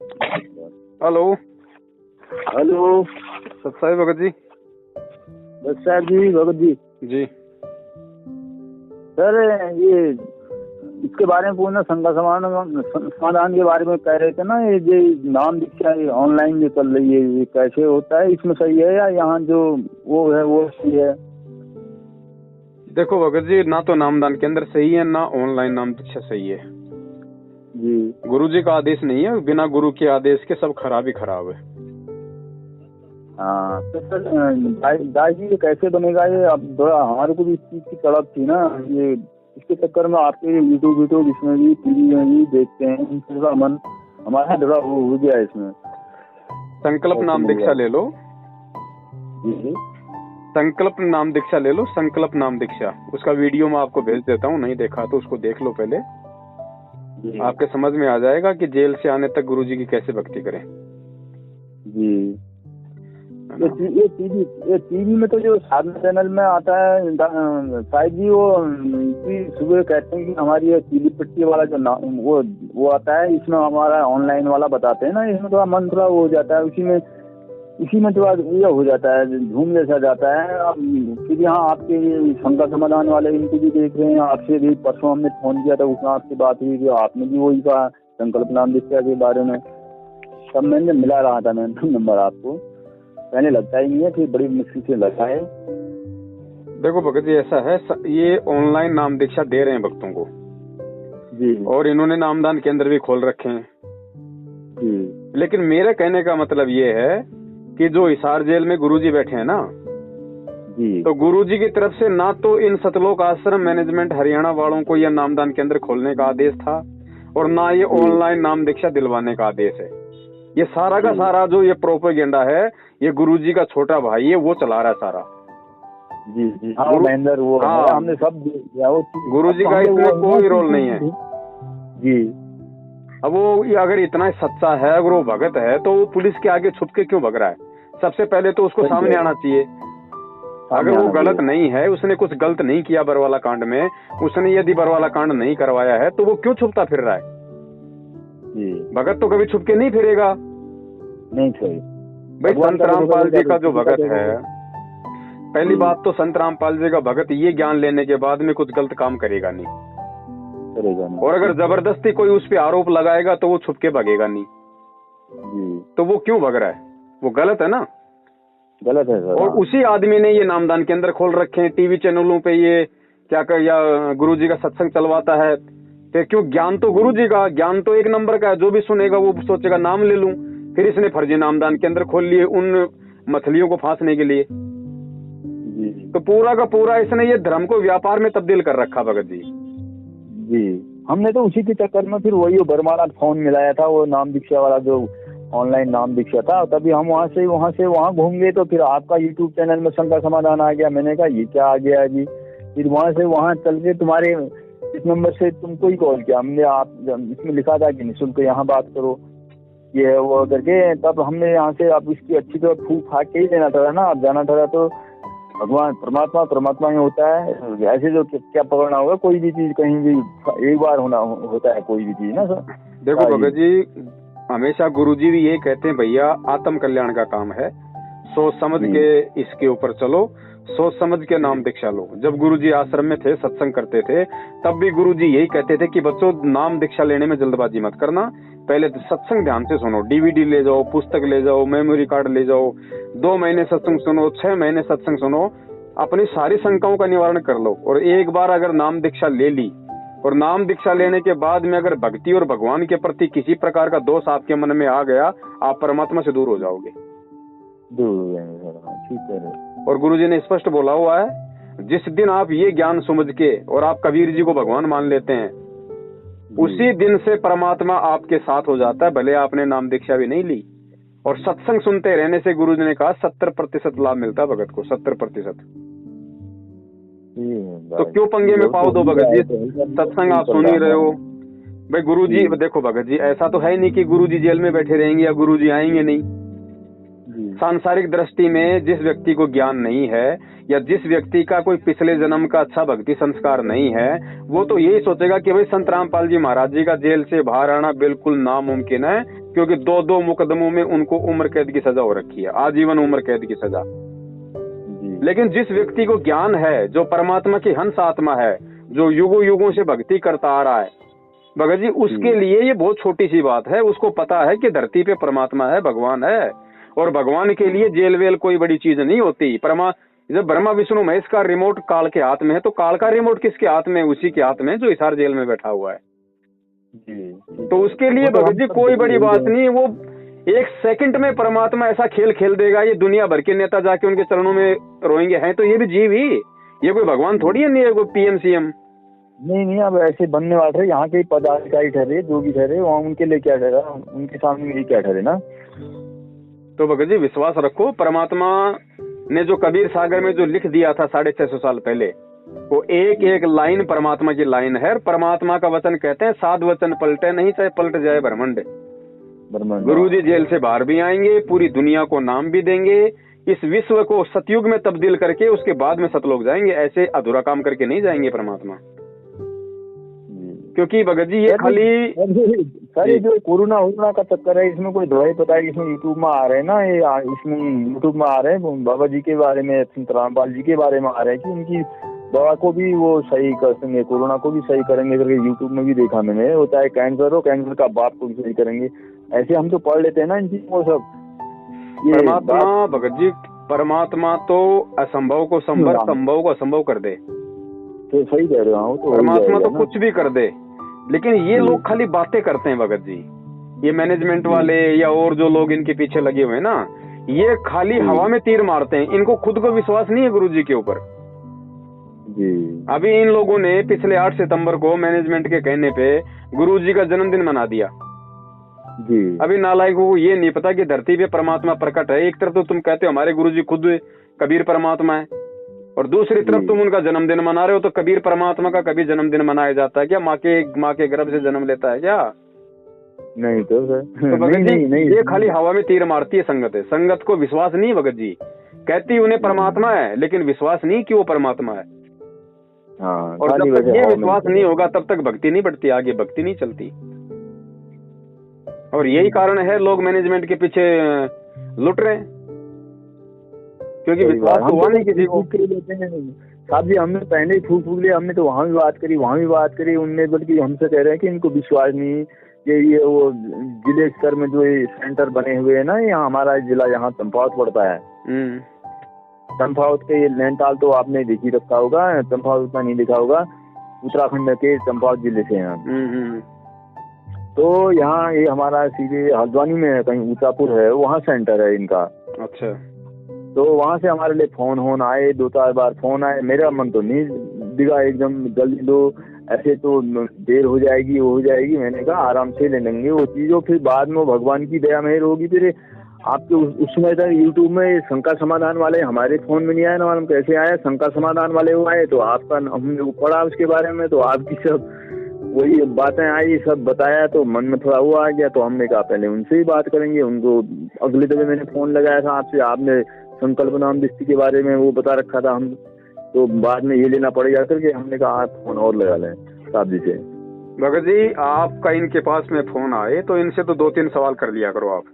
Hello. Hello. सत्साई Bhagat ji. Sir जी, भगत जी। जी sir, ये इसके बारे में पूछना, समाधान के बारे में कह रहे थे ना, ये नाम दीक्षा ऑनलाइन जो चल रही है, ये कैसे होता है? इसमें सही है या यहाँ जो वो है वो सही है? देखो भगत जी, ना तो नामदान केंद्र सही है, ना ऑनलाइन नाम दीक्षा सही है जी। गुरु जी का आदेश नहीं है, बिना गुरु के आदेश के सब खराब ही खराब है। हाँ तो सर, दाई जी ये कैसे बनेगा? ये अब थोड़ा हमारे को भी इस चीज की तड़प थी ना, ये इसके चक्कर में आपके यूट्यूब जिसमें भी टीवी में भी देखते हैं, थोड़ा मन हमारा थोड़ा हो गया है इसमें। संकल्प नाम दीक्षा ले लो। जी। संकल्प नाम दीक्षा ले लो, संकल्प नाम दीक्षा। उसका वीडियो मैं आपको भेज देता हूँ, नहीं देखा तो उसको देख लो पहले। आपके समझ में आ जाएगा कि जेल से आने तक गुरु जी की कैसे भक्ति करें। जी। ये टीवी में तो जो साधना चैनल में आता है शायद जी, वो सुबह कहते हैं कि हमारी ये पीली पट्टी वाला जो वो आता है, इसमें हमारा ऑनलाइन वाला बताते हैं ना, इसमें थोड़ा मन थोड़ा हो जाता है, इसी में थोड़ा ये हो जाता है, झूम जैसा जाता है। अब फिर यहाँ आपके शंका समाधान वाले इनको भी देख रहे हैं, आपसे भी परसों हमने फोन किया था, उसमें आपसे बात हुई थी, आपने भी वही कहा संकल्प नाम दीक्षा के बारे में। तब मैंने मिला रहा था मैं नंबर आपको, पहले लगता ही नहीं है, फिर बड़ी मुश्किल से लगता है। देखो भगत जी, ऐसा है, ये ऑनलाइन नाम दीक्षा दे रहे हैं भक्तों को जी, और इन्होंने नामदान केंद्र भी खोल रखे हैं जी, लेकिन मेरे कहने का मतलब ये है कि जो हिसार जेल में गुरुजी बैठे हैं ना जी, तो गुरुजी की तरफ से ना तो इन सतलोक आश्रम मैनेजमेंट हरियाणा वालों को यह नामदान केंद्र खोलने का आदेश था और ना ये ऑनलाइन नाम दीक्षा दिलवाने का आदेश है। ये सारा का सारा जो ये प्रोपेगेंडा है, ये गुरुजी का छोटा भाई है, वो चला रहा है सारा। जी, जी। हाँ, महेंद्र वो हाँ, हमने सब गुरुजी का इसमें कोई रोल नहीं है जी। अब वो अगर इतना सच्चा है, अगर वो भगत है, तो वो पुलिस के आगे छुप के क्यों भग रहा है? सबसे पहले तो उसको सामने आना चाहिए। अगर वो गलत नहीं है, उसने कुछ गलत नहीं किया बरवाला कांड में, उसने यदि बरवाला कांड नहीं करवाया है, तो वो क्यों छुपता फिर रहा है? भगत तो कभी छुप के नहीं फिरेगा। नहीं सही भाई, संत रामपाल जी का जो भगत है, पहली बात तो संत रामपाल जी का भगत ये ज्ञान लेने के बाद में कुछ गलत काम करेगा नहीं, और अगर जबरदस्ती कोई उस पे आरोप लगाएगा तो वो छुप के भगेगा नहीं जी। तो वो क्यों भग रहा है? वो गलत है ना, गलत है सर। और उसी आदमी ने ये नामदान केंद्र खोल रखे हैं, टीवी चैनलों पे ये क्या कर या गुरुजी का सत्संग चलवाता है। तो क्यों? ज्ञान तो गुरुजी का, ज्ञान तो एक नंबर का है, जो भी सुनेगा वो सोचेगा नाम ले लूं। फिर इसने फर्जी नामदान केंद्र खोल लिए उन मछलियों को फांसने के लिए। तो पूरा का पूरा इसने ये धर्म को व्यापार में तब्दील कर रखा भगत जी। जी, हमने तो उसी के चक्कर में फिर वही बरमाला फोन मिलाया था, वो नाम दीक्षा वाला जो ऑनलाइन नाम दीक्षा था, तभी हम वहाँ घूम गए, तो फिर आपका यूट्यूब चैनल में शंका समाधान आ गया। मैंने कहा ये क्या आ गया जी? फिर वहाँ से वहाँ चल के तुम्हारे इस नंबर से तुमको ही कॉल किया हमने। आप इसमें लिखा था कि निःशुल्क यहाँ बात करो, ये है वो करके, तब हमने यहाँ से आप इसकी अच्छी तरह फूक फाक के ही देना था ना, आप जाना था। तो भगवान परमात्मा ही होता है, ऐसे जो क्या पकड़ना होगा कोई भी चीज, कहीं भी एक बार होता है कोई भी चीज ना सर। देखो भगत जी, हमेशा गुरुजी भी ये कहते हैं, भैया आत्म कल्याण का काम है, सोच समझ के इसके ऊपर चलो, सोच समझ के नाम दीक्षा लो। जब गुरुजी आश्रम में थे, सत्संग करते थे, तब भी गुरुजी यही कहते थे कि बच्चों नाम दीक्षा लेने में जल्दबाजी मत करना, पहले तो सत्संग ध्यान से सुनो, डीवीडी ले जाओ, पुस्तक ले जाओ, मेमोरी कार्ड ले जाओ, 2 महीने सत्संग सुनो, 6 महीने सत्संग सुनो, अपनी सारी शंकाओं का निवारण कर लो। और एक बार अगर नाम दीक्षा ले ली और नाम दीक्षा लेने के बाद में अगर भक्ति और भगवान के प्रति किसी प्रकार का दोष आपके मन में आ गया, आप परमात्मा से दूर हो जाओगे। ठीक है। और गुरुजी ने स्पष्ट बोला हुआ है, जिस दिन आप ये ज्ञान समझ के और आप कबीर जी को भगवान मान लेते हैं, उसी दिन से परमात्मा आपके साथ हो जाता है, भले आपने नाम दीक्षा भी नहीं ली। और सत्संग सुनते रहने से गुरुजी ने कहा 70% लाभ मिलता है भगत को, 70%। तो क्यों पंगे में पाओ दो भगत जी? सत्संग आप सुन ही रहे हो भाई। गुरुजी देखो भगत जी, ऐसा तो है नहीं कि गुरुजी जेल में बैठे रहेंगे या गुरुजी आएंगे नहीं। सांसारिक दृष्टि में जिस व्यक्ति को ज्ञान नहीं है या जिस व्यक्ति का कोई पिछले जन्म का अच्छा भक्ति संस्कार नहीं है, वो तो यही सोचेगा कि भाई संत रामपाल जी महाराज जी का जेल से बाहर आना बिल्कुल नामुमकिन है, क्योंकि 2-2 मुकदमों में उनको उम्र कैद की सजा हो रखी है, आजीवन उम्र कैद की सजा। लेकिन जिस व्यक्ति को ज्ञान है, जो परमात्मा की हंस आत्मा है, जो युगों युगों से भक्ति करता आ रहा है भगत जी, उसके लिए ये बहुत छोटी सी बात है। उसको पता है कि धरती पे परमात्मा है, भगवान है, और भगवान के लिए जेल वेल कोई बड़ी चीज नहीं होती। जब ब्रह्मा विष्णु महेश का रिमोट काल के हाथ में है, तो काल का रिमोट किसके हाथ में? उसी के हाथ में जो हिसार जेल में बैठा हुआ है। तो उसके लिए भगत जी कोई बड़ी बात नहीं। वो 1 सेकंड में परमात्मा ऐसा खेल खेल देगा, ये दुनिया भर के नेता जाके उनके चरणों में रोएंगे। हैं तो ये भी जीव ही, ये कोई भगवान थोड़ी है, नहीं है कोई PM CM। नहीं, अब ऐसे बनने वाले यहाँ के पदाधिकारी ठहरे, जो भी ठहरे, वहाँ उनके लिए क्या ठहरा, उनके सामने ये क्या ठहरे ना। तो भगत जी विश्वास रखो, परमात्मा ने जो कबीर सागर में जो लिख दिया था 650 साल पहले, वो एक एक लाइन परमात्मा की लाइन है। परमात्मा का वचन कहते हैं, 7 वचन पलटे नहीं, चाहे पलट जाए ब्रह्मांड। गुरुजी जेल से बाहर भी आएंगे, पूरी दुनिया को नाम भी देंगे, इस विश्व को सतयुग में तब्दील करके उसके बाद में सतलोक जाएंगे। ऐसे अधूरा काम करके नहीं जाएंगे परमात्मा। क्योंकि भगत जी ये खाली सर ये जो कोरोना का चक्कर है, इसमें कोई दवाई पता है, इसमें यूट्यूब में आ रहे हैं ना, ये इसमें यूट्यूब में आ रहे हैं बाबा जी के बारे में, रामपाल जी के बारे में आ रहे हैं कि उनकी दवा को भी वो सही कर देंगे, कोरोना को भी सही करेंगे करके यूट्यूब में भी देखा मैंने। वो चाहे कैंसर हो, कैंसर का बाप को भी सही करेंगे। ऐसे हम तो पढ़ लेते हैं ना इन चीजों को सब। परमात्मा भगत जी, परमात्मा तो असंभव को संभव, संभव को असंभव कर दे। तो सही कह रहे हो, तो परमात्मा तो कुछ भी कर दे। लेकिन ये लोग खाली बातें करते हैं भगत जी, ये मैनेजमेंट वाले या और जो लोग इनके पीछे लगे हुए हैं ना, ये खाली हवा में तीर मारते हैं। इनको खुद को विश्वास नहीं है गुरु जी के ऊपर। अभी इन लोगों ने पिछले 8 सितंबर को मैनेजमेंट के कहने पे गुरु जी का जन्मदिन मना दिया। अभी नालायक को ये नहीं पता कि धरती पे परमात्मा प्रकट है। एक तरफ तो तुम कहते हो हमारे गुरु जी खुद कबीर परमात्मा है, और दूसरी तरफ तुम उनका जन्मदिन मना रहे हो। तो कबीर परमात्मा का कभी जन्मदिन मनाया जाता है क्या? माँ के गर्भ से जन्म लेता है क्या? नहीं तो भगत जी ये खाली हवा में तीर मारती है संगत है। संगत को विश्वास नहीं भगत जी, कहती उन्हें परमात्मा है, लेकिन विश्वास नहीं कि वो परमात्मा है। और जब तक ये विश्वास नहीं होगा तब तक भक्ति नहीं बढ़ती, आगे भक्ति नहीं चलती। और यही कारण है लोग मैनेजमेंट के पीछे लुट रहे हैं, क्योंकि विश्वास हुआ नहीं किसी को। साहब जी हमने पहले ही फूक लिया, हमने तो वहाँ भी बात करी, वहाँ भी बात करी। उनने बल्कि हमसे कह रहे हैं कि इनको विश्वास नहीं, ये वो जिले स्तर में जो ये सेंटर बने हुए है ना, यहाँ हमारा जिला यहाँ चंपावत पड़ता है। चंपावत के ये नैनीताल तो आपने देख ही रखा होगा, चंपावत उतना नहीं देखा होगा, उत्तराखंड के चंपावत जिले से यहाँ। तो यहाँ ये हमारा सीधे हल्द्वानी में कहीं ऊंचापुर है, वहाँ सेंटर है इनका। अच्छा। तो वहाँ से हमारे लिए फोन आए, 2-4 बार फोन आए। मेरा मन तो नहीं दिगा, एकदम जल्दी दो, ऐसे तो देर हो जाएगी, वो हो जाएगी। मैंने कहा आराम से ले लेंगे वो चीजों, फिर बाद में भगवान की दया मेहर होगी। फिर आपके उस समय तक यूट्यूब में शंका समाधान वाले हमारे फोन में नहीं आए ना, मालूम कैसे आया। शंका समाधान वाले वो आए तो आपका हमने पढ़ा उसके बारे में, तो आपकी सब वही बातें आई, सब बताया, तो मन में थोड़ा वो आ गया। तो हमने कहा पहले उनसे ही बात करेंगे। उनको अगले दफे मैंने फोन लगाया था आपसे, आपने संकल्प नाम दृष्टि के बारे में वो बता रखा था, हम तो बाद में ये लेना पड़ेगा करके हमने कहा आप फोन और लगा लें साहब जी से। भगत जी आपका इनके पास में फोन आए तो इनसे तो 2-3 सवाल कर लिया करो आप।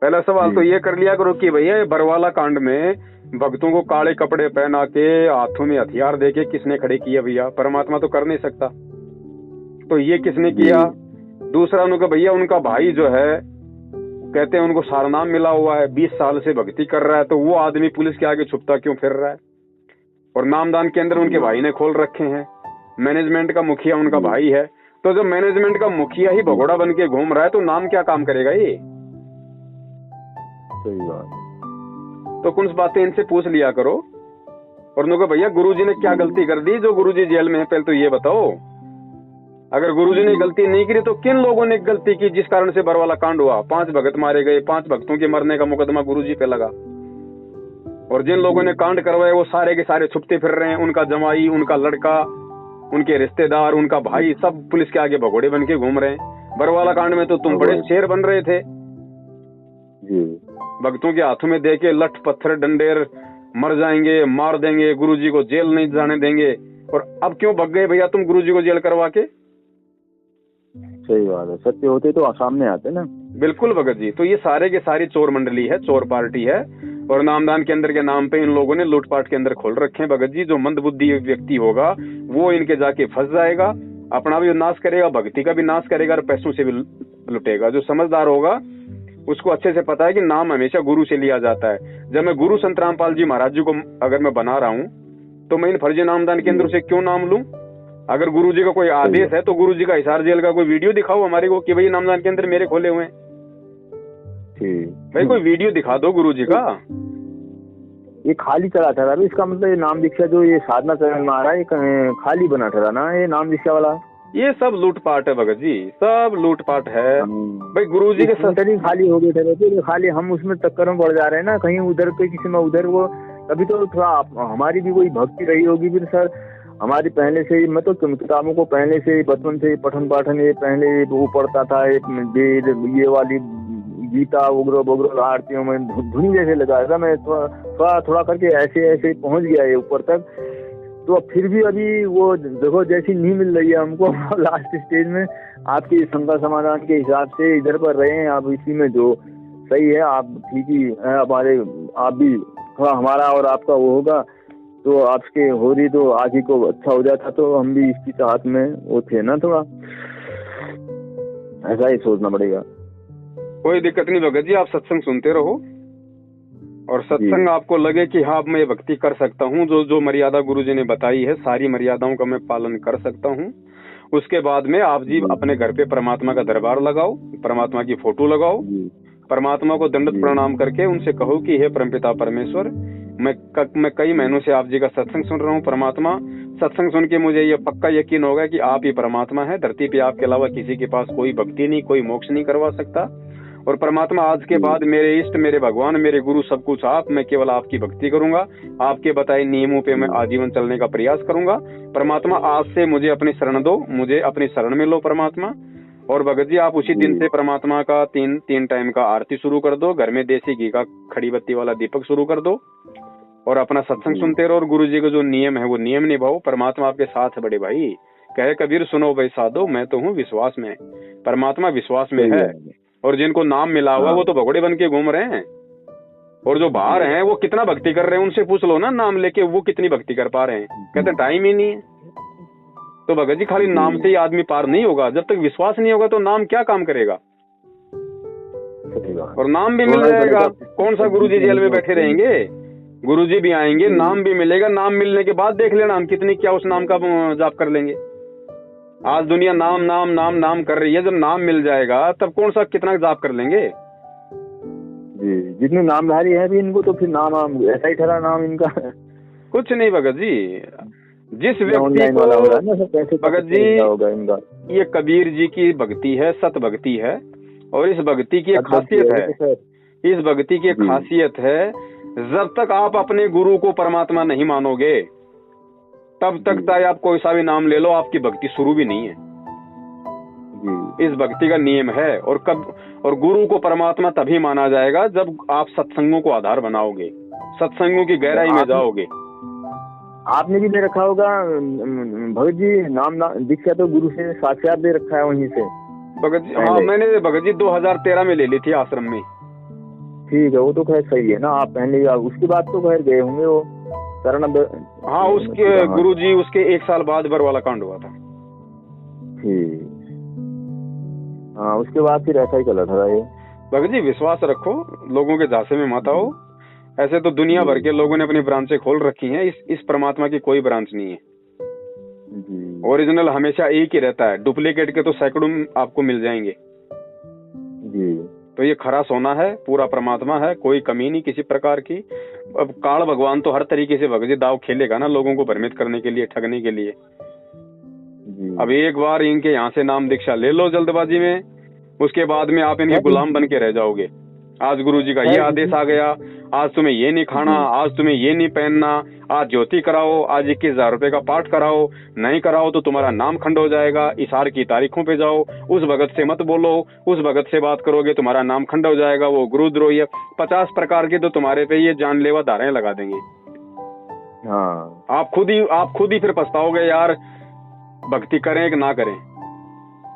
पहला सवाल तो ये कर लिया करो कि भैया बरवाला कांड में भक्तों को काले कपड़े पहना के हाथों में हथियार देके किसने खड़े किया भैया? परमात्मा तो कर नहीं सकता, तो ये किसने किया? दूसरा उनका भैया उनका भाई जो है कहते हैं उनको सारनाम मिला हुआ है, 20 साल से भक्ति कर रहा है, तो वो आदमी पुलिस के आगे छुपता क्यों फिर रहा है? और नामदान के अंदर उनके भाई ने खोल रखे हैं, मैनेजमेंट का मुखिया उनका भाई है। तो जब मैनेजमेंट का मुखिया ही भगोड़ा बन के घूम रहा है तो नाम क्या काम करेगा ये? सही बात। तो कुछ बातें इनसे पूछ लिया करो। और उनको भैया गुरुजी ने क्या गलती कर दी जो गुरुजी जेल में है, पहले तो ये बताओ। अगर गुरुजी ने गलती नहीं की तो किन लोगों ने गलती की जिस कारण से बरवाला कांड हुआ? 5 भगत मारे गए, 5 भक्तों के मरने का मुकदमा गुरुजी पे लगा। और जिन लोगों ने कांड करवाए वो सारे के सारे छुपते फिर रहे हैं। उनका जमाई, उनका लड़का, उनके रिश्तेदार, उनका भाई, सब पुलिस के आगे भगोड़े बन के घूम रहे हैं। बरवाला कांड में तो तुम बड़े शेर बन रहे थे, भक्तों के हाथों में देके लठ पत्थर डंडेर, मर जाएंगे, मार देंगे, गुरुजी को जेल नहीं जाने देंगे। और अब क्यों भग गए भैया तुम गुरुजी को जेल करवा के? सही बात है, सत्य होते तो सामने आते ना। बिल्कुल भगत जी। तो ये सारे के सारी चोर मंडली है, चोर पार्टी है, और नामदान के अंदर के नाम पे इन लोगों ने लूटपाट के अंदर खोल रखे हैं भगत जी। जो मंदबुद्धि व्यक्ति होगा वो इनके जाके फंस जाएगा, अपना भी नाश करेगा, भक्ति का भी नाश करेगा और पैसों से भी लुटेगा। जो समझदार होगा उसको अच्छे से पता है कि नाम हमेशा गुरु से लिया जाता है। जब मैं गुरु संत रामपाल जी महाराज जी को अगर मैं बना रहा हूँ तो मैं इन फर्जी नामदान के अंदर से क्यों नाम लूं? अगर गुरु जी का कोई आदेश है तो गुरु जी का हिसार जेल का कोई वीडियो दिखाओ हमारे को कि भाई नामदान के अंदर मेरे खोले हुए हैं। भाई कोई वीडियो दिखा दो गुरु जी का। ये खाली चला ठहरा, इसका मतलब ये नाम दीक्षा जो ये साधना चैनल में आ रहा है ये खाली बना ठहरा ना, ये नाम दीक्षा वाला। ये सब लूटपाट है भगत जी, सब लूटपाट है भाई। गुरु जी के ही खाली हो गए थे, खाली हम उसमें चक्कर में पड़ जा रहे हैं ना, कहीं उधर के किसी में उधर वो। तभी तो थोड़ा हमारी भी कोई भक्ति रही होगी फिर सर। हमारी पहले से ही मैं तो किताबों को पहले से ही बचपन से पठन पाठन ये पहले वो पढ़ता था, ये वाली गीता वगैरह आरतियों में धुनी जैसे लगाया था मैं। थोड़ा करके ऐसे ऐसे पहुंच गया ये ऊपर तक। तो फिर भी अभी वो देखो जैसी नहीं मिल रही है हमको लास्ट स्टेज में। आपकी शंका समाधान के हिसाब से इधर पर रहे हैं आप, इसी में जो सही है आप ठीक ही है हमारे। आप भी थोड़ा हमारा और आपका वो होगा तो आपके हो रही तो आगे को अच्छा हो जाता, तो हम भी इसकी चाहत में वो थे ना, थोड़ा ऐसा ही सोचना पड़ेगा। कोई दिक्कत नहीं भगत जी, आप सत्संग सुनते रहो और सत्संग आपको लगे कि हाँ मैं भक्ति कर सकता हूँ, जो मर्यादा गुरु जी ने बताई है सारी मर्यादाओं का मैं पालन कर सकता हूँ। उसके बाद में आप जी अपने घर पे परमात्मा का दरबार लगाओ, परमात्मा की फोटो लगाओ, परमात्मा को दंडवत प्रणाम करके उनसे कहो कि हे परमपिता परमेश्वर, मैं कई महीनों से आप जी का सत्संग सुन रहा हूँ। परमात्मा, सत्संग सुन के मुझे ये पक्का यकीन होगा कि आप ही परमात्मा है। धरती पे आपके अलावा किसी के पास कोई भक्ति नहीं, कोई मोक्ष नहीं करवा सकता। और परमात्मा आज के बाद मेरे इष्ट, मेरे भगवान, मेरे गुरु सब कुछ आप, मैं केवल आपकी भक्ति करूंगा, आपके बताए नियमों पे मैं आजीवन चलने का प्रयास करूंगा। परमात्मा आज से मुझे अपनी शरण दो, मुझे अपनी शरण में लो परमात्मा। और भगत जी आप उसी दिन से परमात्मा का तीन टाइम का आरती शुरू कर दो, घर में देसी घी का खड़ी बत्ती वाला दीपक शुरू कर दो और अपना सत्संग सुनते रहो। और गुरु जी का जो नियम है वो नियम निभाओ। परमात्मा आपके साथ है बड़े भाई। कहे कबीर सुनो भाई साधो, मैं तो हूँ विश्वास में। परमात्मा विश्वास में है। और जिनको नाम मिला हुआ वो तो भगोड़े बन के घूम रहे हैं, और जो बाहर हैं वो कितना भक्ति कर रहे हैं उनसे पूछ लो ना, नाम लेके वो कितनी भक्ति कर पा रहे हैं। कहते टाइम ही नहीं है। तो भगत जी खाली नाम से ही आदमी पार नहीं होगा, जब तक विश्वास नहीं होगा तो नाम क्या काम करेगा। और नाम भी मिल जाएगा, कौन सा गुरु जी जेल में बैठे रहेंगे, गुरु जी भी आएंगे, नाम भी मिलेगा। नाम मिलने के बाद देख लेना हम कितनी क्या उस नाम का जाप कर लेंगे। आज दुनिया नाम नाम नाम नाम कर रही है, जब नाम मिल जाएगा तब कौन सा कितना जाप कर लेंगे। जी जितने नामधारी है भी इनको तो फिर नाम ऐसा ही ठहरा नाम इनका। कुछ नहीं भगत जी, जिस व्यक्ति को भगत जी ये कबीर जी की भक्ति है, सत भक्ति है। और इस भक्ति की एक खासियत है, इस भक्ति की एक खासियत है, जब तक आप अपने गुरु को परमात्मा नहीं मानोगे तब तक चाहे आप कोई सा भी नाम ले लो, आपकी भक्ति शुरू भी नहीं है। इस भक्ति का नियम है। और गुरु को परमात्मा तभी माना जाएगा जब आप सत्संगों को आधार बनाओगे, सत्संगों की गहराई में जाओगे। आपने भी ले रखा होगा भगत जी नाम दीक्षा तो गुरु से साक्षात दे रखा है वहीं से भगत जी। हाँ मैंने भगत जी 2013 में ले ली थी आश्रम में। ठीक है, वो तो खैर सही है ना, आप पहले उसके बाद तो खैर गए होंगे वो शरण। हाँ उसके गुरु जी उसके 1 साल बाद बरवाला कांड हुआ था। ठीक, हाँ उसके बाद फिर ऐसा ही चला था ये। भगत जी विश्वास रखो, लोगों के झांसे में मत आओ। ऐसे तो दुनिया भर के लोगों ने अपनी ब्रांचें खोल रखी हैं, इस परमात्मा की कोई ब्रांच नहीं है। ओरिजिनल हमेशा एक ही रहता है, डुप्लीकेट के तो सैकड़ों आपको मिल जाएंगे जी। तो ये खरा सोना है, पूरा परमात्मा है, कोई कमी नहीं किसी प्रकार की। अब काल भगवान तो हर तरीके से भगत जी दाव खेलेगा ना, लोगों को भ्रमित करने के लिए, ठगने के लिए। अब एक बार इनके यहाँ से नाम दीक्षा ले लो जल्दबाजी में, उसके बाद में आप इनके गुलाम बन के रह जाओगे। आज गुरु जी का ये आदेश आ गया, आज तुम्हें ये नहीं खाना, आज तुम्हें ये नहीं पहनना, आज ज्योति कराओ, आज 21,000 रुपए का पाठ कराओ, नहीं कराओ तो तुम्हारा नाम खंड हो जाएगा, इशार की तारीखों पे जाओ, उस भगत से मत बोलो, उस भगत से बात करोगे तुम्हारा नाम खंड हो जाएगा, वो गुरुद्रोही है। 50 प्रकार के तो तुम्हारे पे ये जानलेवा धाराएं लगा देंगे। हाँ आप खुद ही फिर पछताओगे यार, भक्ति करें कि ना करें।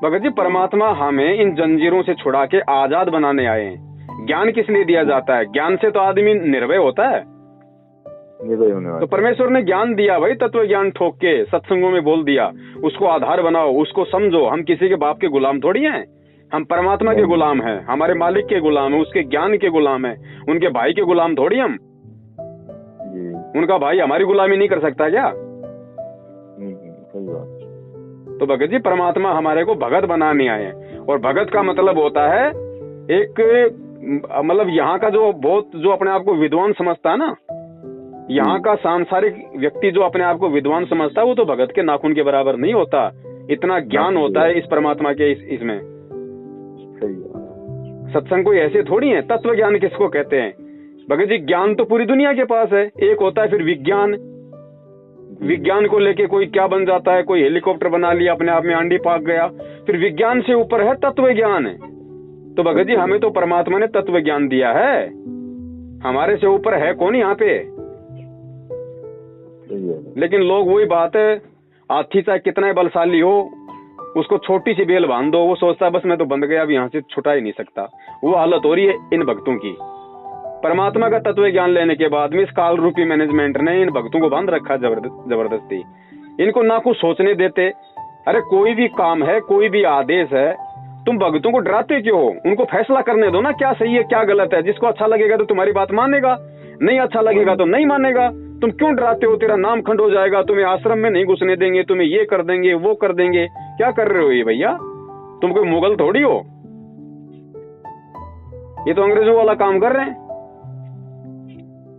भगत जी परमात्मा हमें इन जंजीरों से छुड़ा के आजाद बनाने आए हैं। ज्ञान किस लिए दिया जाता है? ज्ञान से तो आदमी निर्भय होता है। तो परमेश्वर ने ज्ञान दिया भाई, तत्व ज्ञान ठोक के सत्संगों में बोल दिया, उसको आधार बनाओ, उसको समझो। हम किसी के बाप के गुलाम थोड़ी हैं, हम परमात्मा के गुलाम हैं, हमारे मालिक के गुलाम है, उसके ज्ञान के गुलाम है, उनके भाई के गुलाम थोड़ी हम। उनका भाई हमारी गुलामी नहीं कर सकता क्या? तो भगत जी परमात्मा हमारे को भगत बनाने आए हैं। और भगत का मतलब होता है एक, मतलब यहाँ का जो अपने आप को विद्वान समझता है ना, यहाँ का सांसारिक व्यक्ति जो अपने आप को विद्वान समझता है, वो तो भगत के नाखून के बराबर नहीं होता। इतना ज्ञान होता है इस परमात्मा के इसमें। सत्संग कोई ऐसे थोड़ी है। तत्व ज्ञान किसको कहते हैं भगत जी? ज्ञान तो पूरी दुनिया के पास है। एक होता है फिर विज्ञान, विज्ञान को लेके कोई क्या बन जाता है, कोई हेलीकॉप्टर बना लिया, अपने आप में आंधी पाक गया। फिर विज्ञान से ऊपर है तत्व ज्ञान। तो भगत जी हमें तो परमात्मा ने तत्व ज्ञान दिया है, हमारे से ऊपर है कौन यहाँ पे? लेकिन लोग वही बात है, हाथी चाहे कितना बलशाली हो, उसको छोटी सी बेल बांध दो, वो सोचता है बस मैं तो बंध गया, अब यहाँ से छुटा ही नहीं सकता। वो हालत हो रही है इन भक्तों की। परमात्मा का तत्व ज्ञान लेने के बाद में इस काल रूपी मैनेजमेंट ने इन भक्तों को बांध रखा जबरदस्ती। इनको ना कुछ सोचने देते। अरे कोई भी काम है, कोई भी आदेश है, तुम भक्तों को डराते क्यों हो? उनको फैसला करने दो ना, क्या सही है क्या गलत है। जिसको अच्छा लगेगा तो तुम्हारी बात मानेगा, नहीं अच्छा लगेगा तो नहीं मानेगा। तुम क्यों डराते हो? तेरा नाम खंड हो जाएगा, तुम्हें आश्रम में नहीं घुसने देंगे, तुम्हें ये कर देंगे वो कर देंगे। क्या कर रहे हो ये भैया? तुम कोई मुगल थोड़ी हो, ये तो अंग्रेजों वाला काम कर रहे हैं।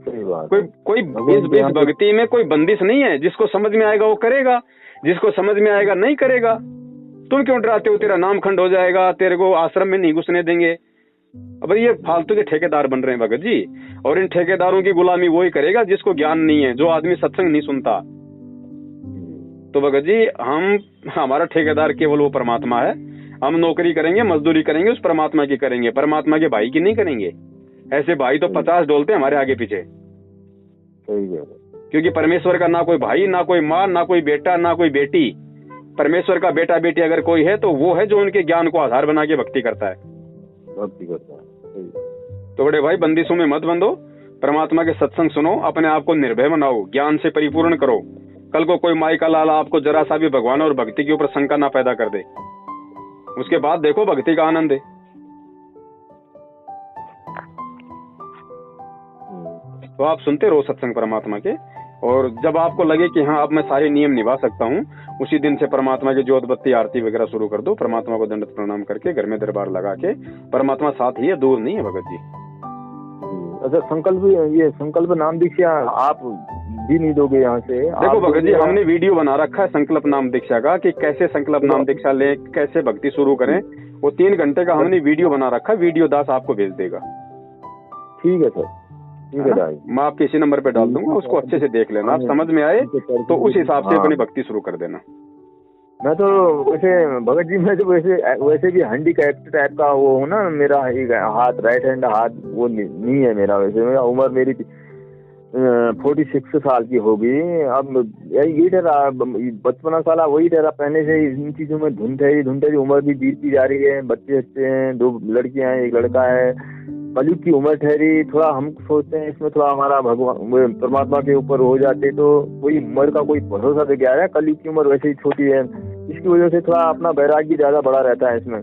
कोई इस भक्ति में कोई बंदिश नहीं है। जिसको समझ में आएगा वो करेगा, जिसको समझ में आएगा नहीं करेगा। तुम क्यों डराते हो? तेरा नाम खंड हो जाएगा, तेरे को आश्रम में नहीं घुसने देंगे। अब ये फालतू के ठेकेदार बन रहे हैं भगत जी। और इन ठेकेदारों की गुलामी वही करेगा जिसको ज्ञान नहीं है, जो आदमी सत्संग नहीं सुनता। तो भगत जी हमारा ठेकेदार केवल वो परमात्मा है। हम नौकरी करेंगे, मजदूरी करेंगे, उस परमात्मा की करेंगे, परमात्मा के भाई की नहीं करेंगे। ऐसे भाई तो 50 डोलते हमारे आगे पीछे। क्योंकि परमेश्वर का ना कोई भाई, ना कोई माँ, ना कोई बेटा, ना कोई बेटी। परमेश्वर का बेटा बेटी अगर कोई है तो वो है जो उनके ज्ञान को आधार बना के भक्ति करता है। तो बड़े भाई बंदिशों में मत बंधो, परमात्मा के सत्संग सुनो, अपने आप को निर्भय बनाओ, ज्ञान से परिपूर्ण करो। कल को कोई माई का लाला आपको जरा सा भी भगवान और भक्ति के ऊपर शंका ना पैदा कर दे, उसके बाद देखो भक्ति का आनंद है। तो आप सुनते रहो सत्संग परमात्मा के, और जब आपको लगे कि हाँ अब मैं सारे नियम निभा सकता हूँ, उसी दिन से परमात्मा की ज्योत बत्ती आरती वगैरह शुरू कर दो। परमात्मा को दंडवत प्रणाम करके घर में दरबार लगा के, परमात्मा साथ ही है, दूर नहीं है भगत जी। अच्छा संकल्प नाम दीक्षा आप भी नहीं दोगे यहाँ से? देखो भगत जी हमने वीडियो बना रखा है संकल्प नाम दीक्षा का, कि कैसे संकल्प नाम दीक्षा लें, कैसे भक्ति शुरू करें। वो 3 घंटे का हमने वीडियो बना रखा है। वीडियो दास आपको भेज देगा। ठीक है सर, ठीक है भाई, मैं आपके इसी नंबर पे डाल दूंगा, उसको अच्छे से देख लेना। आप समझ में आए तो उस हिसाब से अपनी भक्ति शुरू कर देना। मैं तो वैसे भगत जी मैं तो वैसे भी हैंडीकैप्ड टाइप का वो हूँ ना, मेरा एक हाथ राइट हैंड हाथ वो नहीं है मेरा। वैसे मेरा उम्र मेरी 46 साल की होगी। अब यही ठहरा 55 साल वही ठहरा, पहले से इन चीजों में धुन ठहरी। उम्र भी बीतती जा रही है, बच्चे हैं, 2 लड़कियां हैं, 1 लड़का है। कलयुग की उम्र ठहरी, थोड़ा हम सोचते हैं इसमें थोड़ा हमारा भगवान परमात्मा के ऊपर हो जाते तो कोई उम्र का कोई भरोसा तो क्या है। कलयुग की उम्र वैसे ही छोटी है, इसकी वजह से थोड़ा अपना वैराग्य ज्यादा बड़ा रहता है इसमें।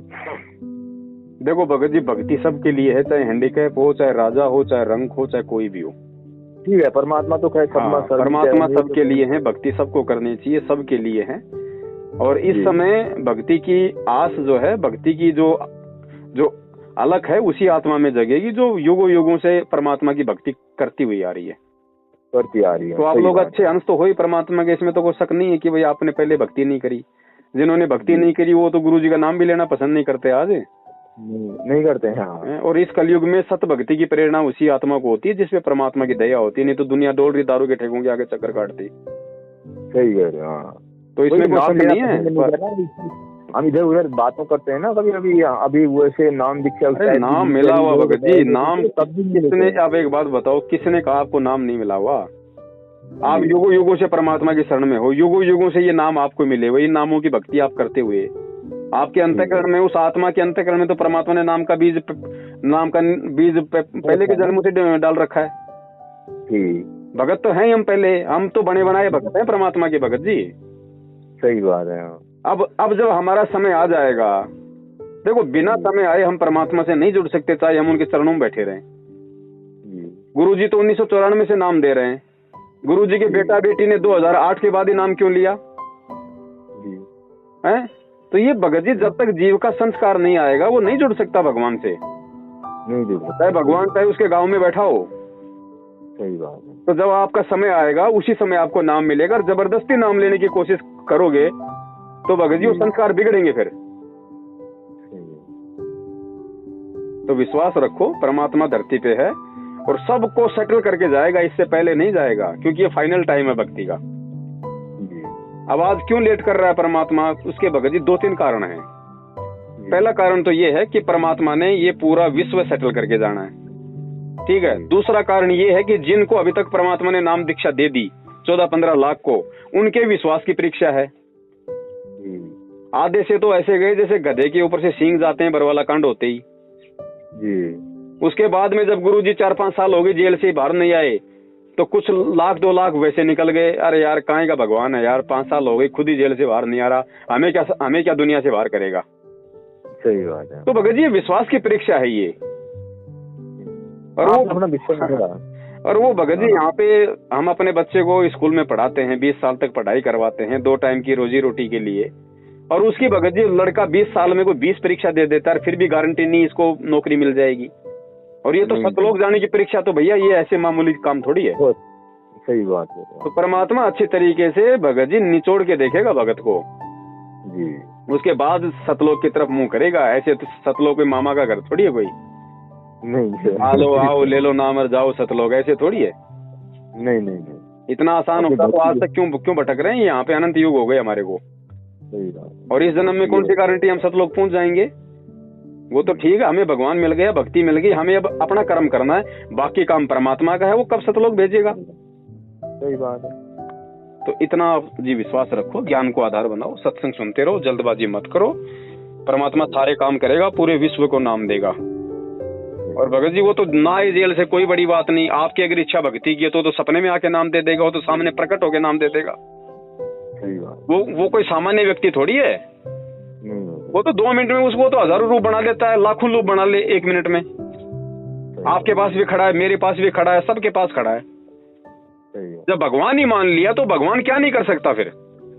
देखो भगत जी भक्ति सबके लिए है, चाहे हैंडीकैप हो, चाहे राजा हो, चाहे रंग हो, चाहे कोई भी हो। ठीक है, परमात्मा तो खैर परमात्मा सबके लिए है, भक्ति सबको करनी चाहिए, सबके लिए है। और इस समय भक्ति की आस जो है, भक्ति की जो अलग है, उसी आत्मा में जगेगी जो युगों युगों से परमात्मा की भक्ति करती हुई आ रही है। तो आप लोग अच्छे अंश तो हो ही परमात्मा के, इसमें तो कोई शक नहीं है कि भाई आपने पहले भक्ति नहीं करी। जिन्होंने भक्ति नहीं करी वो तो गुरु जी का नाम भी लेना पसंद नहीं करते, आज नहीं करते हैं। और इस कलयुग में सत भक्ति की प्रेरणा उसी आत्मा को होती है जिसपे परमात्मा की दया होती है। नहीं तो दुनिया दौड़ रही दारू के ठेकों के आगे चक्कर काटती। सही है। तो इसमें कोई शक नहीं है। हम इधर उधर बातों करते हैं ना कभी अभी वैसे नाम दीक्षा नाम मिला हुआ भगत जी, नाम किसने? आप एक बात बताओ, किसने कहा आपको नाम नहीं मिला हुआ? आप युगों युगों से परमात्मा की शरण में हो, युगों युगों से ये नाम आपको मिले हुए, इन नामों की भक्ति आप करते हुए। आपके अंतःकरण में, उस आत्मा के अंतःकरण में तो परमात्मा ने नाम का बीज पहले के जन्मों से डाल रखा है। भगत तो हैं हम, पहले हम तो बने बनाए भगत हैं, परमात्मा के भगत जी। सही बात है। अब जब हमारा समय आ जाएगा, देखो बिना समय आए हम परमात्मा से नहीं जुड़ सकते, चाहे हम उनके चरणों में बैठे रहें। गुरुजी तो 1994 से नाम दे रहे हैं। गुरुजी के बेटा बेटी ने 2008 के बाद ही नाम क्यों लिया है? तो ये भगत जी, जब तक जीव का संस्कार नहीं आएगा वो नहीं जुड़ सकता भगवान से, नहीं जुड़ सकता। चाहे भगवान चाहे उसके गांव में बैठा हो। सही बात है। तो जब आपका समय आएगा उसी समय आपको नाम मिलेगा, और जबरदस्ती नाम लेने की कोशिश करोगे तो भगत जी वो संस्कार बिगड़ेंगे फिर। तो विश्वास रखो, परमात्मा धरती पे है और सबको सेटल करके जाएगा, इससे पहले नहीं जाएगा, क्योंकि ये फाइनल टाइम है भक्ति का। अब आज क्यों लेट कर रहा है परमात्मा? उसके भगत जी 2-3 कारण हैं। पहला कारण तो ये है कि परमात्मा ने ये पूरा विश्व सेटल करके जाना है, ठीक है। दूसरा कारण ये है कि जिनको अभी तक परमात्मा ने नाम दीक्षा दे दी 14-15 लाख को, उनके विश्वास की परीक्षा है। आधे से तो ऐसे गए जैसे गधे के ऊपर से सींग जाते हैं बरवाला कांड होते ही। उसके बाद में जब गुरुजी 4-5 साल हो गए जेल से बाहर नहीं आए, तो कुछ 1-2 लाख वैसे निकल गए। अरे यार काहे का भगवान है यार, 5 साल हो गए खुद ही जेल से बाहर नहीं आ रहा, हमें क्या दुनिया से बाहर करेगा। सही बात है। तो भगत जी विश्वास की परीक्षा है ये। और वो अपना विश्वास, और वो भगत जी यहाँ पे हम अपने बच्चे को स्कूल में पढ़ाते हैं, 20 साल तक पढ़ाई करवाते हैं 2 टाइम की रोजी रोटी के लिए, और उसकी भगत जी लड़का 20 साल में कोई 20 परीक्षा दे देता है, फिर भी गारंटी नहीं इसको नौकरी मिल जाएगी। और ये तो सतलोक जाने की परीक्षा, तो भैया ये ऐसे मामूली काम थोड़ी है। सही बात है। तो परमात्मा अच्छी तरीके से भगत जी निचोड़ के देखेगा भगत को जी, उसके बाद सतलोक की तरफ मुंह करेगा। ऐसे तो सतलोक में मामा का घर थोड़ी है कोई, नहीं आलो आओ ले लो नाम और जाओ सतलोक, ऐसे थोड़ी है। नहीं, इतना आसान होता तो आज तक क्यों भटक रहे हैं? यहाँ पे अनंत युग हो गए हमारे को। सही बात। और इस जन्म में कौन सी गारंटी हम सतलोक पहुंच जाएंगे? वो तो ठीक है, हमें भगवान मिल गया, भक्ति मिल गई, हमें अब अपना कर्म करना है, बाकी काम परमात्मा का है, वो कब सतलोक भेजेगा। सही बात है। तो इतना जी विश्वास रखो, ज्ञान को आधार बनाओ, सत्संग सुनते रहो, जल्दबाजी मत करो, परमात्मा सारे काम करेगा, पूरे विश्व को नाम देगा। और भगत जी वो तो ना आए जेल से कोई बड़ी बात नहीं, आपकी अगर इच्छा भक्ति की है तो सपने में आके नाम दे देगा, वो तो सामने प्रकट होके नाम दे देगा। सही बात। वो कोई सामान्य व्यक्ति थोड़ी है, वो तो 2 मिनट में उसको तो हजारों रूप बना देता है, लाखों रूप बना ले 1 मिनट में। आपके पास भी खड़ा है, मेरे पास भी खड़ा है, सबके पास खड़ा है। जब भगवान ही मान लिया तो भगवान क्या नहीं कर सकता फिर?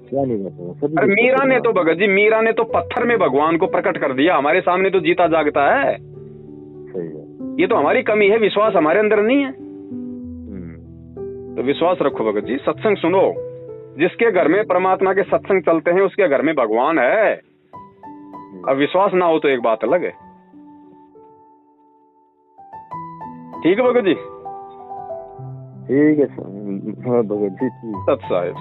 क्या नहीं कर सकता? अरे मीरा ने तो भगत जी, मीरा ने तो पत्थर में भगवान को प्रकट कर दिया, हमारे सामने तो जीता जागता है। सही है। ये तो हमारी कमी है, विश्वास हमारे अंदर नहीं है। तो विश्वास रखो भगत जी, सत्संग सुनो। जिसके घर में परमात्मा के सत्संग चलते हैं उसके घर में भगवान है। अब विश्वास ना हो तो एक बात अलग है। ठीक है भगत जी? ठीक है भगत जी। सत साहिब।